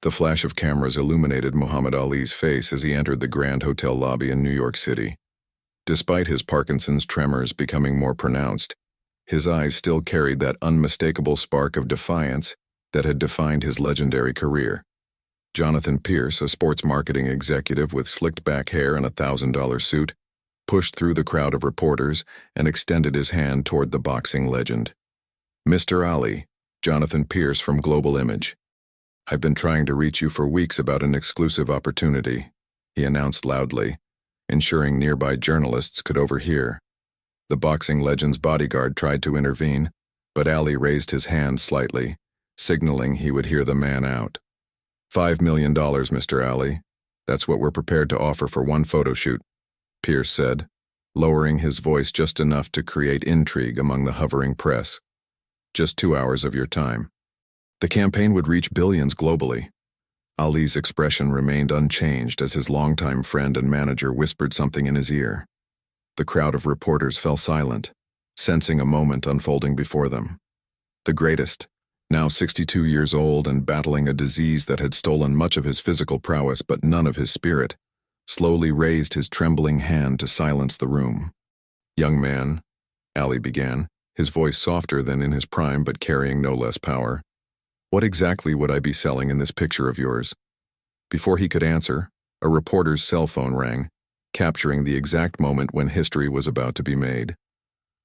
The flash of cameras illuminated Muhammad Ali's face as he entered the Grand Hotel lobby in New York City. Despite his Parkinson's tremors becoming more pronounced, his eyes still carried that unmistakable spark of defiance that had defined his legendary career. Jonathan Pierce, a sports marketing executive with slicked-back hair and a $1,000 suit, pushed through the crowd of reporters and extended his hand toward the boxing legend. "Mr. Ali, Jonathan Pierce from Global Image. I've been trying to reach you for weeks about an exclusive opportunity," he announced loudly, ensuring nearby journalists could overhear. The boxing legend's bodyguard tried to intervene, but Ali raised his hand slightly, signaling he would hear the man out. $5 million, Mr. Ali. That's what we're prepared to offer for one photo shoot," Pierce said, lowering his voice just enough to create intrigue among the hovering press. "Just 2 hours of your time." The campaign would reach billions globally. Ali's expression remained unchanged as his longtime friend and manager whispered something in his ear. The crowd of reporters fell silent, sensing a moment unfolding before them. The greatest, now 62 years old and battling a disease that had stolen much of his physical prowess but none of his spirit, slowly raised his trembling hand to silence the room. "Young man," Ali began, his voice softer than in his prime but carrying no less power, "what exactly would I be selling in this picture of yours?" Before he could answer, a reporter's cell phone rang, capturing the exact moment when history was about to be made.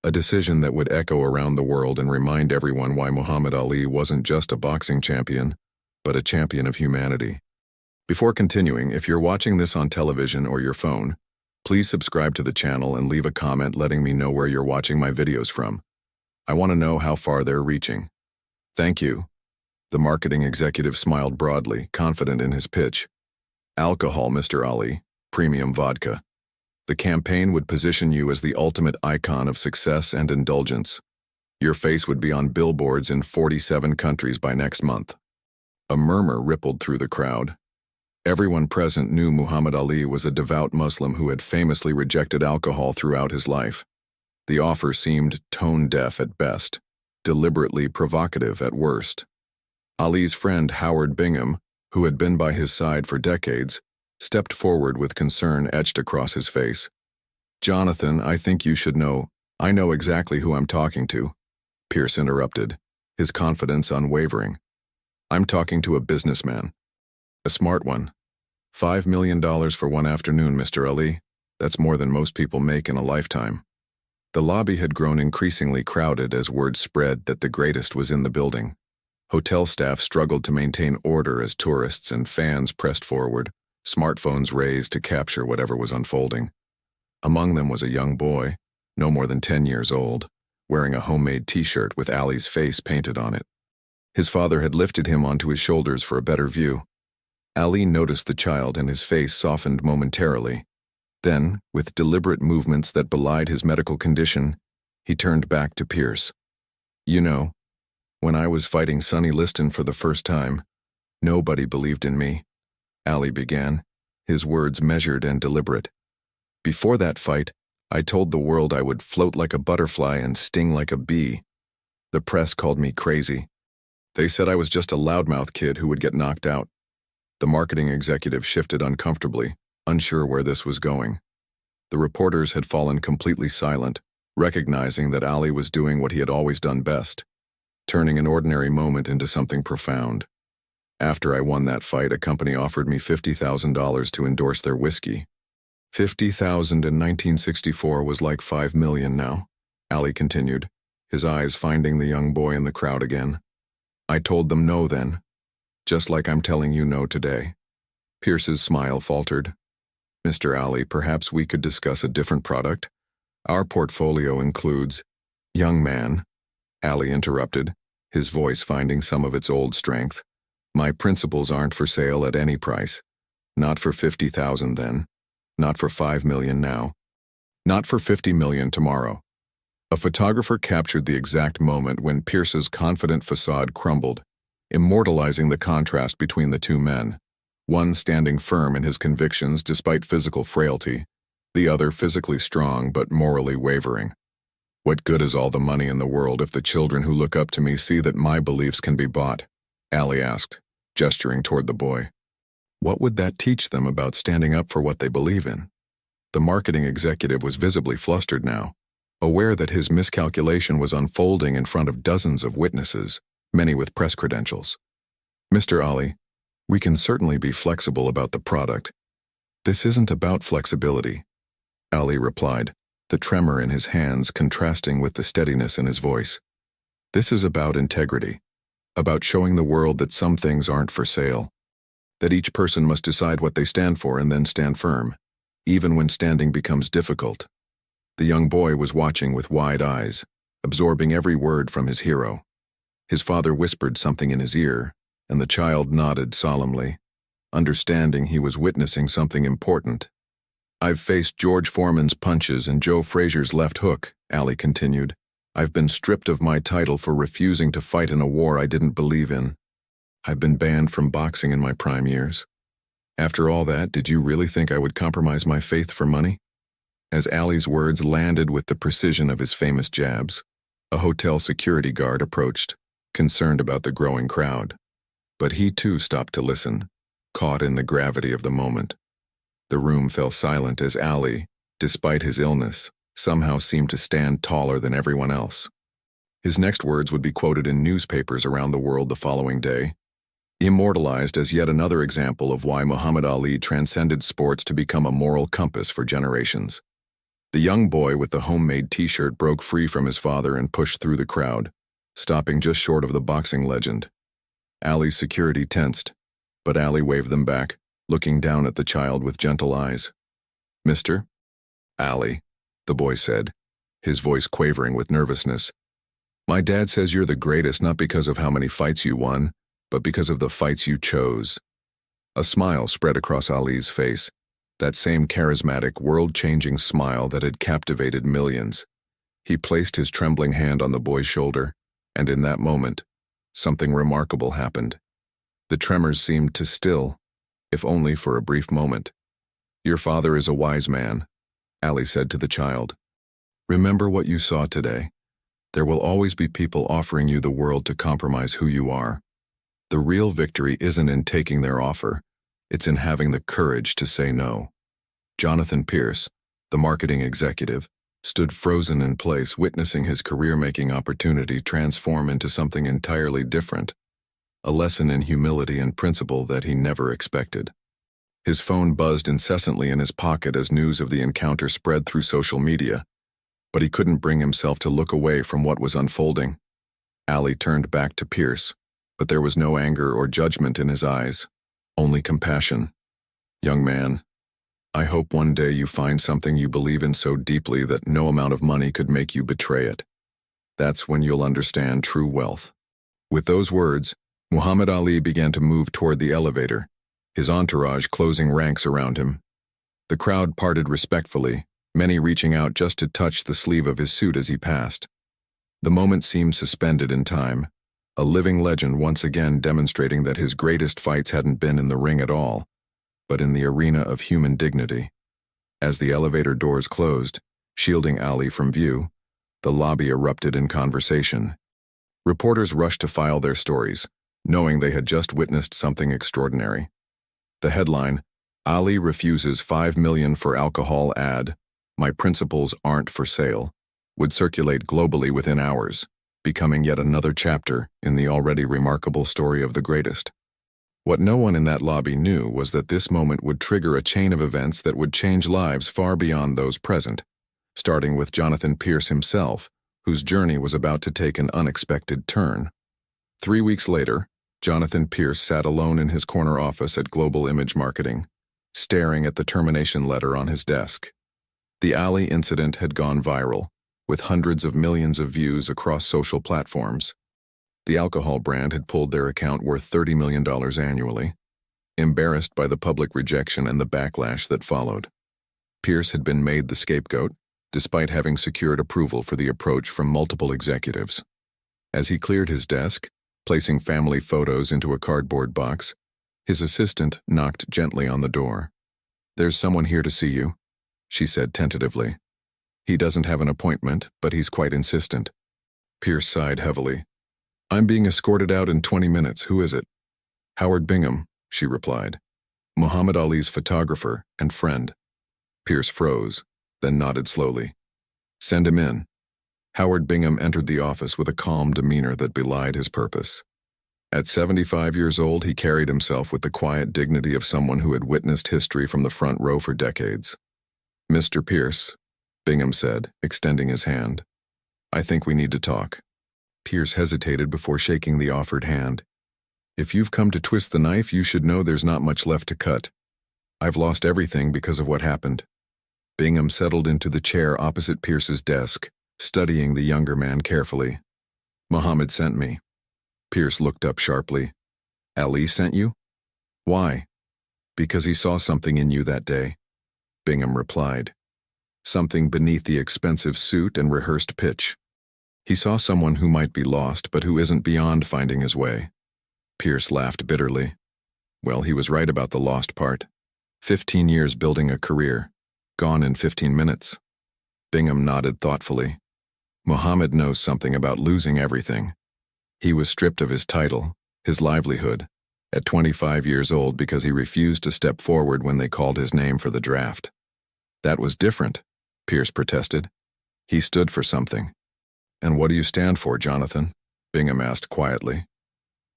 A decision that would echo around the world and remind everyone why Muhammad Ali wasn't just a boxing champion, but a champion of humanity. Before continuing, if you're watching this on television or your phone, please subscribe to the channel and leave a comment letting me know where you're watching my videos from. I want to know how far they're reaching. Thank you. The marketing executive smiled broadly, confident in his pitch. "Alcohol, Mr. Ali. Premium vodka. The campaign would position you as the ultimate icon of success and indulgence. Your face would be on billboards in 47 countries by next month." A murmur rippled through the crowd. Everyone present knew Muhammad Ali was a devout Muslim who had famously rejected alcohol throughout his life. The offer seemed tone-deaf at best, deliberately provocative at worst. Ali's friend Howard Bingham, who had been by his side for decades, stepped forward with concern etched across his face. "Jonathan, I think you should know. I know exactly who I'm talking to," Pierce interrupted, his confidence unwavering. "I'm talking to a businessman. A smart one. $5 million for one afternoon, Mr. Ali. That's more than most people make in a lifetime." The lobby had grown increasingly crowded as word spread that the greatest was in the building. Hotel staff struggled to maintain order as tourists and fans pressed forward, smartphones raised to capture whatever was unfolding. Among them was a young boy, no more than 10 years old, wearing a homemade t-shirt with Ali's face painted on it. His father had lifted him onto his shoulders for a better view. Ali noticed the child and his face softened momentarily. Then, with deliberate movements that belied his medical condition, he turned back to Pierce. "You know, when I was fighting Sonny Liston for the first time, nobody believed in me," Ali began, his words measured and deliberate. "Before that fight, I told the world I would float like a butterfly and sting like a bee. The press called me crazy. They said I was just a loudmouth kid who would get knocked out." The marketing executive shifted uncomfortably, unsure where this was going. The reporters had fallen completely silent, recognizing that Ali was doing what he had always done best, turning an ordinary moment into something profound. "After I won that fight, a company offered me $50,000 to endorse their whiskey. 50,000 in 1964 was like 5 million now," Ali continued, his eyes finding the young boy in the crowd again. "I told them no then, just like I'm telling you no today." Pierce's smile faltered. "Mr. Ali, perhaps we could discuss a different product. Our portfolio includes—" "Young man," Ali interrupted, his voice finding some of its old strength. "My principles aren't for sale at any price. Not for 50,000 then. Not for 5 million now. Not for 50 million tomorrow." A photographer captured the exact moment when Pierce's confident facade crumbled, immortalizing the contrast between the two men, one standing firm in his convictions despite physical frailty, the other physically strong but morally wavering. "What good is all the money in the world if the children who look up to me see that my beliefs can be bought?" Ali asked, gesturing toward the boy. What would that teach them about standing up for what they believe in? The marketing executive was visibly flustered now, aware that his miscalculation was unfolding in front of dozens of witnesses, many with press credentials. Mr. Ali, we can certainly be flexible about the product. This isn't about flexibility, Ali replied, the tremor in his hands contrasting with the steadiness in his voice. This is about integrity, about showing the world that some things aren't for sale, that each person must decide what they stand for and then stand firm, even when standing becomes difficult. The young boy was watching with wide eyes, absorbing every word from his hero. His father whispered something in his ear, and the child nodded solemnly, understanding he was witnessing something important. I've faced George Foreman's punches and Joe Frazier's left hook, Ali continued. I've been stripped of my title for refusing to fight in a war I didn't believe in. I've been banned from boxing in my prime years. After all that, did you really think I would compromise my faith for money? As Ali's words landed with the precision of his famous jabs, a hotel security guard approached, concerned about the growing crowd. But he too stopped to listen, caught in the gravity of the moment. The room fell silent as Ali, despite his illness, somehow seemed to stand taller than everyone else. His next words would be quoted in newspapers around the world the following day, immortalized as yet another example of why Muhammad Ali transcended sports to become a moral compass for generations. The young boy with the homemade t-shirt broke free from his father and pushed through the crowd, stopping just short of the boxing legend. Ali's security tensed, but Ali waved them back, looking down at the child with gentle eyes. Mister? Ali, the boy said, his voice quavering with nervousness. My dad says you're the greatest not because of how many fights you won, but because of the fights you chose. A smile spread across Ali's face, that same charismatic, world-changing smile that had captivated millions. He placed his trembling hand on the boy's shoulder, and in that moment, something remarkable happened. The tremors seemed to still, if only for a brief moment. Your father is a wise man, Ali said to the child. Remember what you saw today. There will always be people offering you the world to compromise who you are. The real victory isn't in taking their offer, it's in having the courage to say no. Jonathan Pierce, the marketing executive, stood frozen in place, witnessing his career-making opportunity transform into something entirely different, a lesson in humility and principle that he never expected. His phone buzzed incessantly in his pocket as news of the encounter spread through social media, but he couldn't bring himself to look away from what was unfolding. Ali turned back to Pierce, but there was no anger or judgment in his eyes, only compassion. Young man, I hope one day you find something you believe in so deeply that no amount of money could make you betray it. That's when you'll understand true wealth. With those words, Muhammad Ali began to move toward the elevator, his entourage closing ranks around him. The crowd parted respectfully, many reaching out just to touch the sleeve of his suit as he passed. The moment seemed suspended in time, a living legend once again demonstrating that his greatest fights hadn't been in the ring at all, but in the arena of human dignity. As the elevator doors closed, shielding Ali from view, the lobby erupted in conversation. Reporters rushed to file their stories, knowing they had just witnessed something extraordinary. The headline, Ali refuses $5 million for alcohol ad, My principles aren't for sale, would circulate globally within hours, becoming yet another chapter in the already remarkable story of the greatest. What no one in that lobby knew was that this moment would trigger a chain of events that would change lives far beyond those present, starting with Jonathan Pierce himself, whose journey was about to take an unexpected turn. 3 weeks later, Jonathan Pierce sat alone in his corner office at Global Image Marketing, staring at the termination letter on his desk. The Ali incident had gone viral, with hundreds of millions of views across social platforms. The alcohol brand had pulled their account worth $30 million annually, embarrassed by the public rejection and the backlash that followed. Pierce had been made the scapegoat, despite having secured approval for the approach from multiple executives. As he cleared his desk, placing family photos into a cardboard box, his assistant knocked gently on the door. "There's someone here to see you," she said tentatively. "He doesn't have an appointment, but he's quite insistent." Pierce sighed heavily. "I'm being escorted out in 20 minutes. Who is it?" Howard Bingham, she replied. Muhammad Ali's photographer and friend. Pierce froze, then nodded slowly. Send him in. Howard Bingham entered the office with a calm demeanor that belied his purpose. At 75 years old, he carried himself with the quiet dignity of someone who had witnessed history from the front row for decades. Mr. Pierce, Bingham said, extending his hand. I think we need to talk. Pierce hesitated before shaking the offered hand. If you've come to twist the knife, you should know there's not much left to cut. I've lost everything because of what happened. Bingham settled into the chair opposite Pierce's desk, studying the younger man carefully. Muhammad sent me. Pierce looked up sharply. Ali sent you? Why? Because he saw something in you that day, Bingham replied. Something beneath the expensive suit and rehearsed pitch. He saw someone who might be lost but who isn't beyond finding his way. Pierce laughed bitterly. Well, he was right about the lost part. 15 years building a career, gone in 15 minutes. Bingham nodded thoughtfully. Muhammad knows something about losing everything. He was stripped of his title, his livelihood, at 25 years old because he refused to step forward when they called his name for the draft. That was different, Pierce protested. He stood for something. And what do you stand for, Jonathan? Bingham asked quietly.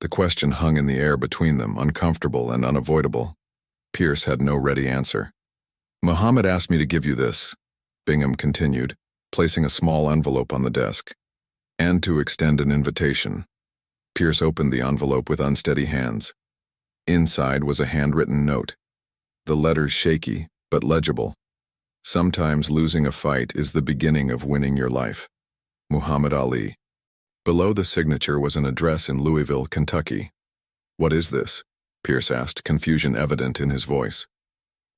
The question hung in the air between them, uncomfortable and unavoidable. Pierce had no ready answer. Muhammad asked me to give you this, Bingham continued, placing a small envelope on the desk, and to extend an invitation. Pierce opened the envelope with unsteady hands. Inside was a handwritten note. The letters shaky, but legible. Sometimes losing a fight is the beginning of winning your life. Muhammad Ali. Below the signature was an address in Louisville, Kentucky. What is this? Pierce asked, confusion evident in his voice.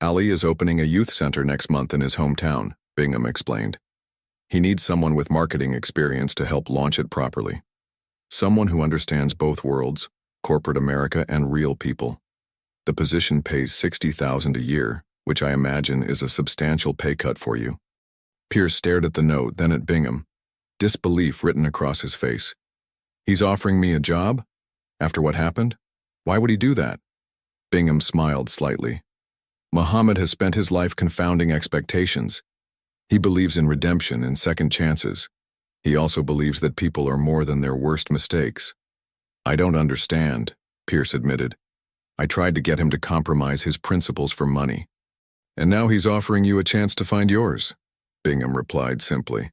Ali is opening a youth center next month in his hometown, Bingham explained. He needs someone with marketing experience to help launch it properly. Someone who understands both worlds, corporate America and real people. The position pays $60,000 a year, which I imagine is a substantial pay cut for you. Pierce stared at the note, then at Bingham, disbelief written across his face. He's offering me a job? After what happened? Why would he do that? Bingham smiled slightly. Muhammad has spent his life confounding expectations. He believes in redemption and second chances. He also believes that people are more than their worst mistakes. I don't understand, Pierce admitted. I tried to get him to compromise his principles for money. And now he's offering you a chance to find yours, Bingham replied simply.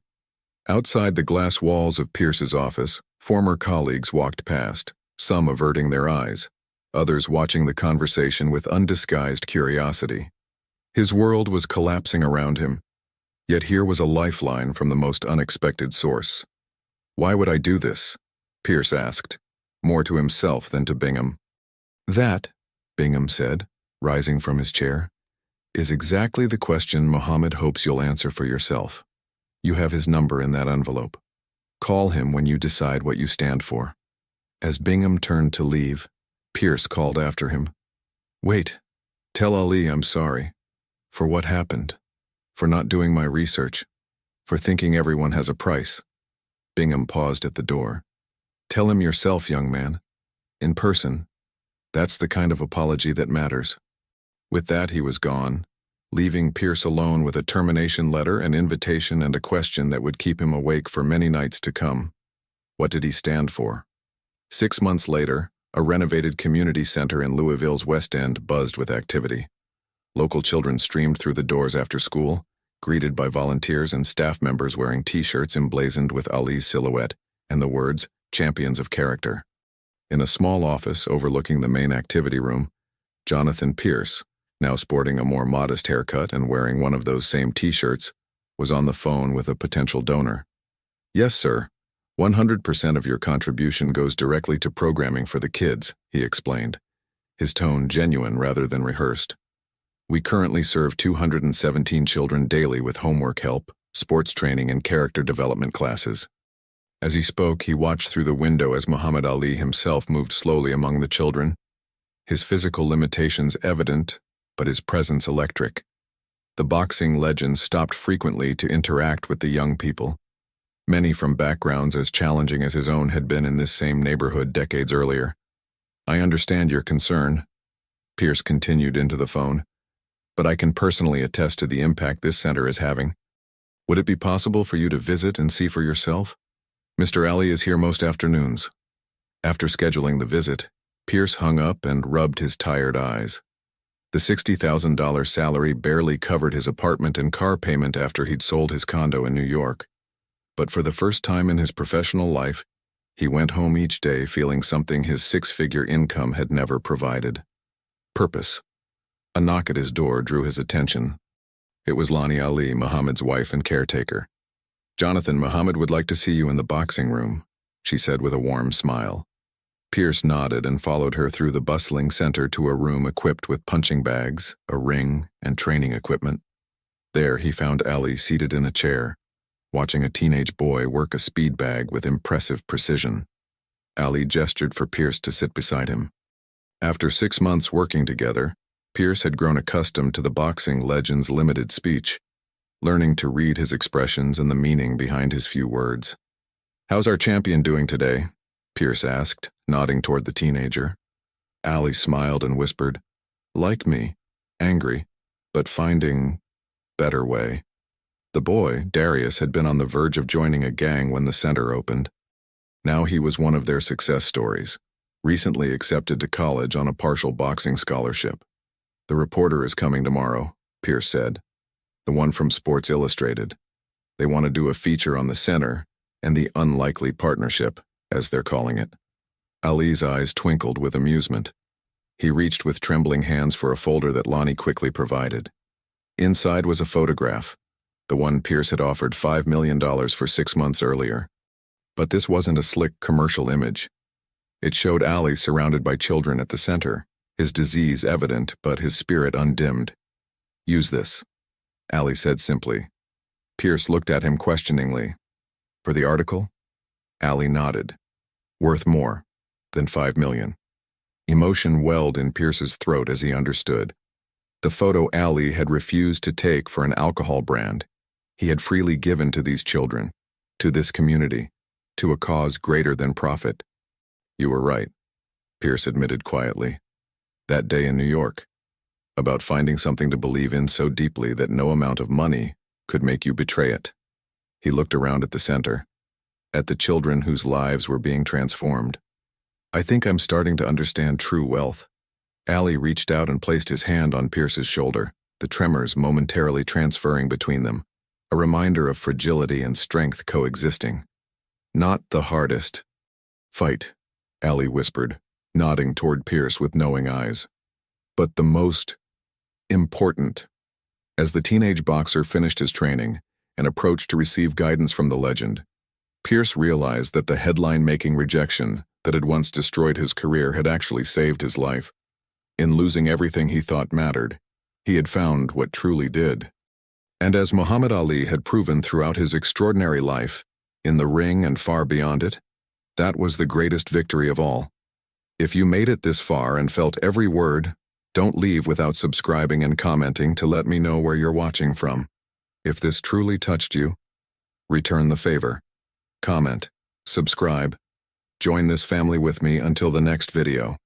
Outside the glass walls of Pierce's office, former colleagues walked past, some averting their eyes, others watching the conversation with undisguised curiosity. His world was collapsing around him, yet here was a lifeline from the most unexpected source. Why would I do this? Pierce asked, more to himself than to Bingham. That, Bingham said, rising from his chair, is exactly the question Muhammad hopes you'll answer for yourself. You have his number in that envelope. Call him when you decide what you stand for. As Bingham turned to leave, Pierce called after him. Wait, tell Ali I'm sorry. For what happened. For not doing my research. For thinking everyone has a price. Bingham paused at the door. Tell him yourself, young man. In person. That's the kind of apology that matters. With that, he was gone, leaving Pierce alone with a termination letter, an invitation, and a question that would keep him awake for many nights to come. What did he stand for? 6 months later, a renovated community center in Louisville's West End buzzed with activity. Local children streamed through the doors after school, greeted by volunteers and staff members wearing T-shirts emblazoned with Ali's silhouette and the words, Champions of Character. In a small office overlooking the main activity room, Jonathan Pierce, now sporting a more modest haircut and wearing one of those same T-shirts, was on the phone with a potential donor. Yes, sir. 100% of your contribution goes directly to programming for the kids, he explained, his tone genuine rather than rehearsed. We currently serve 217 children daily with homework help, sports training, and character development classes. As he spoke, he watched through the window as Muhammad Ali himself moved slowly among the children, his physical limitations evident, but his presence electric. The boxing legend stopped frequently to interact with the young people, many from backgrounds as challenging as his own had been in this same neighborhood decades earlier. I understand your concern, Pierce continued into the phone, but I can personally attest to the impact this center is having. Would it be possible for you to visit and see for yourself? Mr. Ali is here most afternoons. After scheduling the visit, Pierce hung up and rubbed his tired eyes. The $60,000 salary barely covered his apartment and car payment after he'd sold his condo in New York. But for the first time in his professional life, he went home each day feeling something his six-figure income had never provided. Purpose. A knock at his door drew his attention. It was Lonnie Ali, Muhammad's wife and caretaker. "Jonathan, Muhammad would like to see you in the boxing room," she said with a warm smile. Pierce nodded and followed her through the bustling center to a room equipped with punching bags, a ring, and training equipment. There he found Ali seated in a chair, watching a teenage boy work a speed bag with impressive precision. Ali gestured for Pierce to sit beside him. After 6 months working together, Pierce had grown accustomed to the boxing legend's limited speech, learning to read his expressions and the meaning behind his few words. "How's our champion doing today?" Pierce asked, nodding toward the teenager. Ali smiled and whispered, "Like me, angry, but finding better way." The boy, Darius, had been on the verge of joining a gang when the center opened. Now he was one of their success stories, recently accepted to college on a partial boxing scholarship. "The reporter is coming tomorrow," Pierce said. "The one from Sports Illustrated. They want to do a feature on the center and the unlikely partnership, as they're calling it." Ali's eyes twinkled with amusement. He reached with trembling hands for a folder that Lonnie quickly provided. Inside was a photograph, the one Pierce had offered $5 million for 6 months earlier. But this wasn't a slick commercial image. It showed Ali surrounded by children at the center, his disease evident but his spirit undimmed. "Use this," Ali said simply. Pierce looked at him questioningly. "For the article?" Ali nodded. "Worth more than $5 million. Emotion welled in Pierce's throat as he understood. The photo Ali had refused to take for an alcohol brand. He had freely given to these children, to this community, to a cause greater than profit. "You were right," Pierce admitted quietly. "That day in New York, about finding something to believe in so deeply that no amount of money could make you betray it." He looked around at the center, at the children whose lives were being transformed. "I think I'm starting to understand true wealth." Ali reached out and placed his hand on Pierce's shoulder, the tremors momentarily transferring between them, a reminder of fragility and strength coexisting. "Not the hardest fight," Ali whispered, nodding toward Pierce with knowing eyes, "but the most important." As the teenage boxer finished his training and approached to receive guidance from the legend, Pierce realized that the headline-making rejection that had once destroyed his career had actually saved his life. In losing everything he thought mattered, he had found what truly did. And as Muhammad Ali had proven throughout his extraordinary life, in the ring and far beyond it, that was the greatest victory of all. If you made it this far and felt every word, don't leave without subscribing and commenting to let me know where you're watching from. If this truly touched you, return the favor. Comment, subscribe, join this family with me until the next video.